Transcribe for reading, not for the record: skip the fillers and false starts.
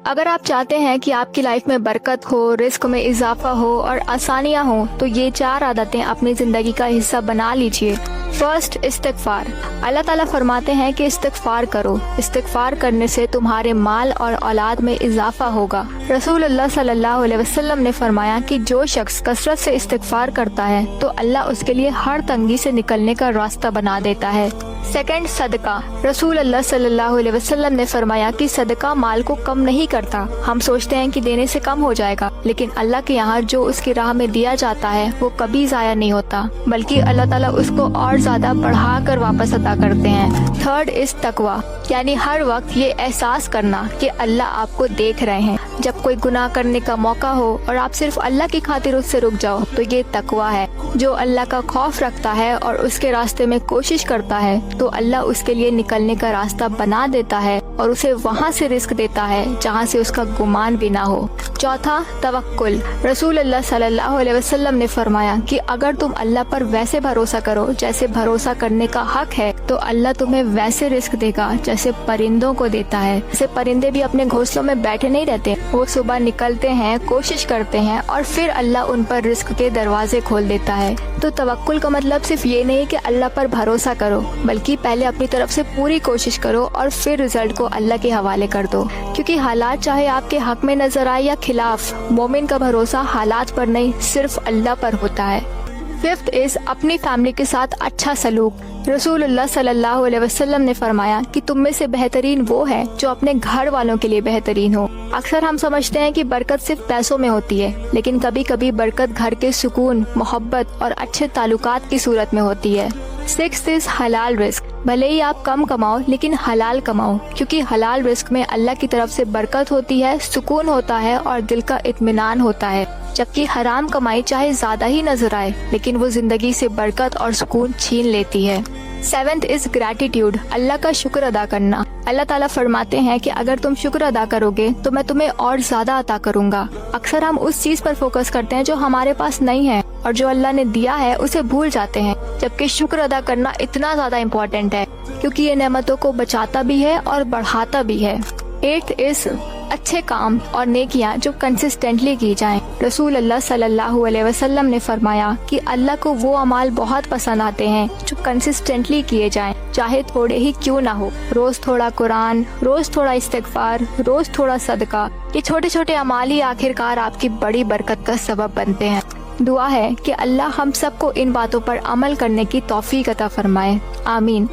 اگر آپ چاہتے ہیں کہ آپ کی لائف میں برکت ہو، رزق میں اضافہ ہو اور آسانیاں ہوں تو یہ 4 عادتیں اپنی زندگی کا حصہ بنا لیجئے۔ فرسٹ، استغفار۔ اللہ تعالیٰ فرماتے ہیں کہ استغفار کرو، استغفار کرنے سے تمہارے مال اور اولاد میں اضافہ ہوگا۔ رسول اللہ صلی اللہ علیہ وسلم نے فرمایا کہ جو شخص کثرت سے استغفار کرتا ہے تو اللہ اس کے لیے ہر تنگی سے نکلنے کا راستہ بنا دیتا ہے۔ سیکنڈ، صدقہ۔ رسول اللہ صلی اللہ علیہ وسلم نے فرمایا کہ صدقہ مال کو کم نہیں کرتا۔ ہم سوچتے ہیں کہ دینے سے کم ہو جائے گا، لیکن اللہ کے یہاں جو اس کی راہ میں دیا جاتا ہے وہ کبھی ضائع نہیں ہوتا، بلکہ اللہ تعالیٰ اس کو اور زیادہ بڑھا کر واپس عطا کرتے ہیں۔ تھرڈ از تقویٰ، یعنی ہر وقت یہ احساس کرنا کہ اللہ آپ کو دیکھ رہے ہیں۔ جب کوئی گناہ کرنے کا موقع ہو اور آپ صرف اللہ کی خاطر اس سے رک جاؤ تو یہ تقویٰ ہے۔ جو اللہ کا خوف رکھتا ہے اور اس کے راستے میں کوشش کرتا ہے تو اللہ اس کے لیے نکلنے کا راستہ بنا دیتا ہے اور اسے وہاں سے رزق دیتا ہے جہاں سے اس کا گمان بھی نہ ہو۔ چوتھا، توکل۔ رسول اللہ صلی اللہ علیہ وسلم نے فرمایا کہ اگر تم اللہ پر ویسے بھروسہ کرو جیسے بھروسہ کرنے کا حق ہے تو اللہ تمہیں ویسے رزق دے گا جیسے پرندوں کو دیتا ہے۔ جیسے پرندے بھی اپنے گھونسلوں میں بیٹھے نہیں رہتے، وہ صبح نکلتے ہیں، کوشش کرتے ہیں اور پھر اللہ ان پر رزق کے دروازے کھول دیتا ہے۔ تو توکل کا مطلب صرف یہ نہیں کہ اللہ پر بھروسہ کرو، بلکہ پہلے اپنی طرف سے پوری کوشش کرو اور پھر رزلٹ کو اللہ کے حوالے کر دو، کیونکہ حالات چاہے آپ کے حق میں نظر آئے یا خلاف، مومن کا بھروسہ حالات پر نہیں صرف اللہ پر ہوتا ہے۔ ففتھ از اپنی فیملی کے ساتھ اچھا سلوک۔ رسول اللہ صلی اللہ علیہ وسلم نے فرمایا کہ تم میں سے بہترین وہ ہے جو اپنے گھر والوں کے لیے بہترین ہو۔ اکثر ہم سمجھتے ہیں کہ برکت صرف پیسوں میں ہوتی ہے، لیکن کبھی کبھی برکت گھر کے سکون، محبت اور اچھے تعلقات کی صورت میں ہوتی ہے۔ سکس از حلال رزق۔ بھلے ہی آپ کم کماؤ لیکن حلال کماؤ، کیونکہ حلال رزق میں اللہ کی طرف سے برکت ہوتی ہے، سکون ہوتا ہے اور دل کا اطمینان ہوتا ہے، جبکہ حرام کمائی چاہے زیادہ ہی نظر آئے لیکن وہ زندگی سے برکت اور سکون چھین لیتی ہے۔ سیونتھ از گریٹیٹیوڈ، اللہ کا شکر ادا کرنا۔ اللہ تعالیٰ فرماتے ہیں کہ اگر تم شکر ادا کرو گے تو میں تمہیں اور زیادہ عطا کروں گا۔ اکثر ہم اس چیز پر فوکس کرتے ہیں جو ہمارے پاس نہیں ہے اور جو اللہ نے دیا ہے اسے بھول جاتے ہیں، جبکہ شکر ادا کرنا اتنا زیادہ امپورٹنٹ ہے کیونکہ یہ نعمتوں کو بچاتا بھی ہے اور بڑھاتا بھی ہے۔ ایٹھ از اچھے کام اور نیکیاں جو کنسسٹنٹلی کی جائیں۔ رسول اللہ صلی اللہ علیہ وسلم نے فرمایا کہ اللہ کو وہ اعمال بہت پسند آتے ہیں جو کنسسٹنٹلی کیے جائیں، چاہے تھوڑے ہی کیوں نہ ہو۔ روز تھوڑا قرآن، روز تھوڑا استغفار، روز تھوڑا صدقہ، یہ چھوٹے چھوٹے اعمال ہی آخرکار آپ کی بڑی برکت کا سبب بنتے ہیں۔ دعا ہے کہ اللہ ہم سب کو ان باتوں پر عمل کرنے کی توفیق عطا فرمائے، آمین۔